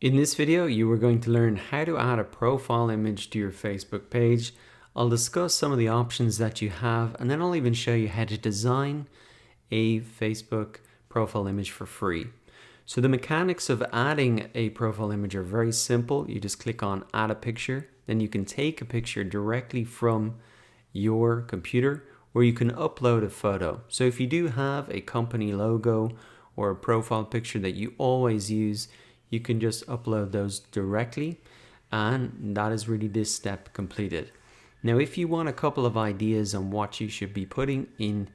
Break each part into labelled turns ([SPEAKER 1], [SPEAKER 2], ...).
[SPEAKER 1] In this video, you are going to learn how to add a profile image to your Facebook page. I'll discuss some of the options that you have, and then I'll even show you how to design a Facebook profile image for free. So the mechanics of adding a profile image are very simple. You just click on add a picture, then you can take a picture directly from your computer, or you can upload a photo. So if you do have a company logo or a profile picture that you always use, you can just upload those directly, and that is really this step completed. Now, if you want a couple of ideas on what you should be putting in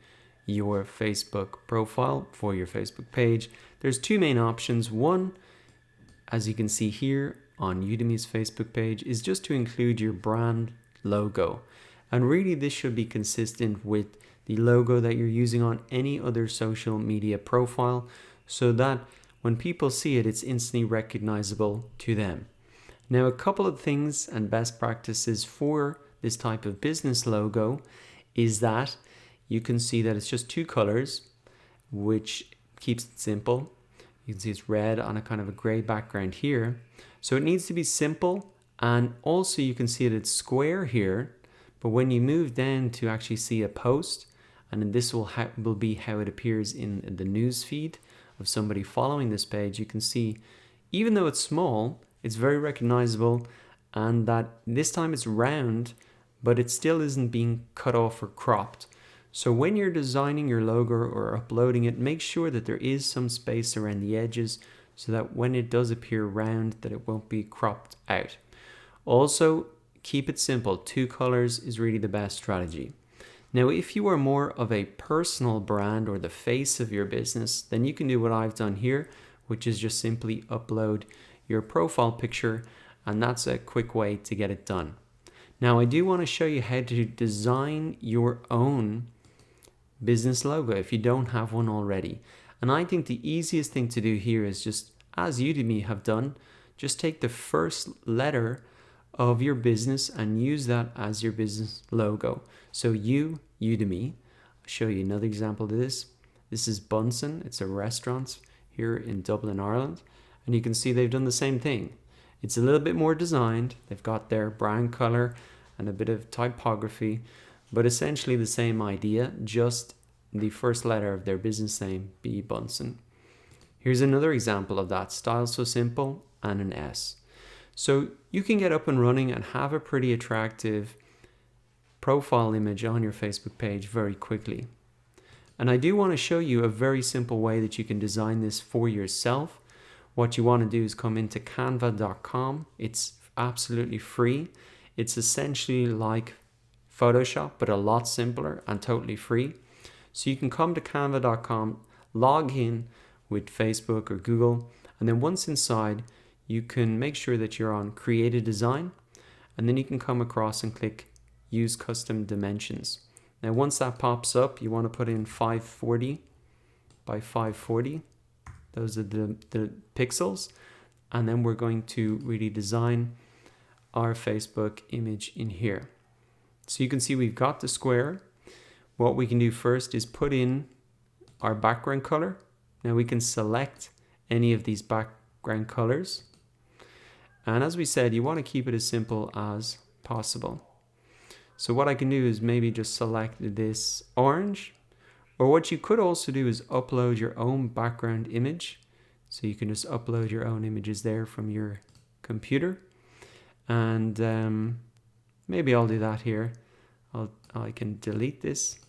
[SPEAKER 1] your Facebook profile for your Facebook page, there's two main options. One, as you can see here on Udemy's Facebook page, is just to include your brand logo. And really this should be consistent with the logo that you're using on any other social media profile, so that when people see it, it's instantly recognizable to them. Now, a couple of things and best practices for this type of business logo is that you can see that it's just two colors, which keeps it simple. You can see it's red on a kind of a gray background here. So it needs to be simple, and also you can see that it's square here, but when you move down to actually see a post, and this will be how it appears in the news feed of somebody following this page, you can see even though it's small, it's very recognizable, and that this time it's round, but it still isn't being cut off or cropped. So when you're designing your logo or uploading it, make sure that there is some space around the edges so that when it does appear round, that it won't be cropped out. Also, keep it simple. Two colors is really the best strategy. Now, if you are more of a personal brand or the face of your business, then you can do what I've done here, which is just simply upload your profile picture, and that's a quick way to get it done. Now, I do want to show you how to design your own business logo if you don't have one already. And I think the easiest thing to do here is just, as Udemy have done, just take the first letter of your business and use that as your business logo. So Udemy. I'll show you another example of this. This is Bunsen. It's a restaurant here in Dublin, Ireland. And you can see they've done the same thing. It's a little bit more designed. They've got their brand color and a bit of typography, but essentially the same idea, just the first letter of their business name be Bunsen. Here's another example of that. Style so simple, and an S. So you can get up and running and have a pretty attractive profile image on your Facebook page very quickly. And I do want to show you a very simple way that you can design this for yourself. What you want to do is come into canva.com. It's absolutely free. It's essentially like Photoshop, but a lot simpler and totally free. So you can come to canva.com, log in with Facebook or Google, and then once inside, you can make sure that you're on Create a Design, and then you can come across and click Use Custom Dimensions. Now, once that pops up, you want to put in 540 by 540. Those are the pixels. And then we're going to really design our Facebook image in here. So you can see we've got the square. What we can do first is put in our background color. Now we can select any of these background colors. And as we said, you want to keep it as simple as possible. So what I can do is maybe just select this orange, or what you could also do is upload your own background image. So you can just upload your own images there from your computer. And maybe I'll do that here. I can delete this.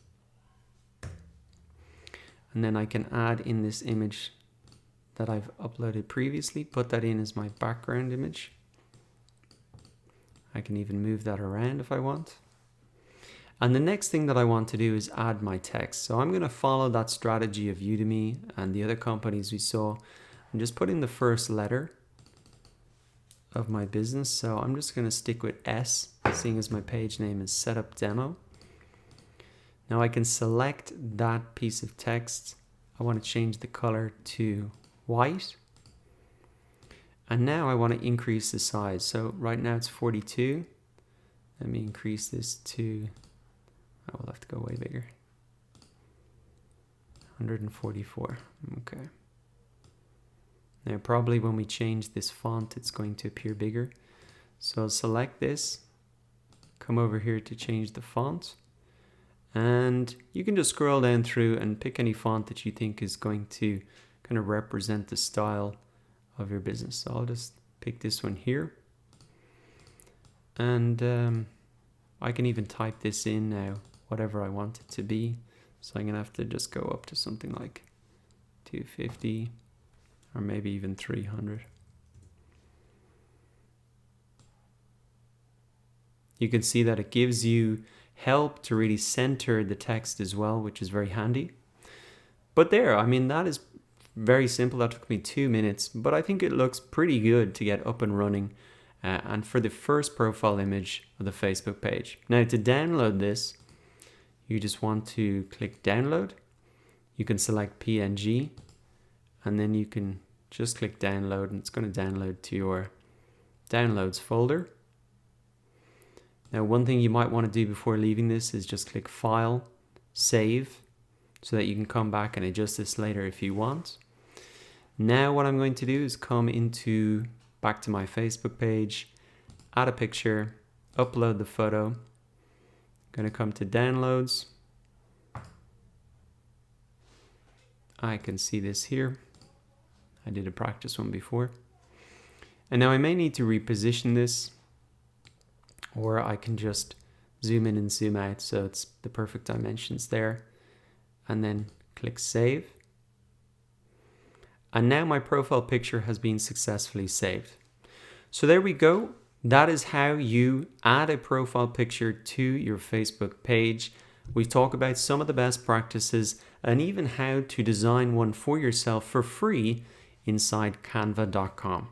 [SPEAKER 1] And then I can add in this image that I've uploaded previously, put that in as my background image. I can even move that around if I want. And the next thing that I want to do is add my text. So I'm going to follow that strategy of Udemy and the other companies we saw. I'm just putting the first letter of my business. So I'm just going to stick with S, seeing as my page name is Setup Demo. Now I can select that piece of text. I want to change the color to white. And now I want to increase the size. So right now it's 42. Let me increase this to, I will have to go way bigger. 144. Okay. Now probably when we change this font, it's going to appear bigger. So select this, come over here to change the font, and you can just scroll down through and pick any font that you think is going to kind of represent the style of your business. So I'll just pick this one here, and I can even type this in now, whatever I want it to be. So I'm gonna have to just go up to something like 250 or maybe even 300. You can see that it gives you help to really center the text as well, which is very handy. But there, I mean, that is very simple. That took me 2 minutes, but I think it looks pretty good to get up and running. And for the first profile image of the Facebook page. Now to download this, you just want to click download. You can select PNG, and then you can just click download, and it's going to download to your downloads folder. Now one thing you might want to do before leaving this is just click file, save, so that you can come back and adjust this later if you want. Now what I'm going to do is come back to my Facebook page, add a picture, upload the photo. I'm going to come to downloads. I can see this here. I did a practice one before. And now I may need to reposition this, or I can just zoom in and zoom out so it's the perfect dimensions there, and then click save. And now my profile picture has been successfully saved. So there we go. That is how you add a profile picture to your Facebook page. We've talked about some of the best practices and even how to design one for yourself for free inside canva.com.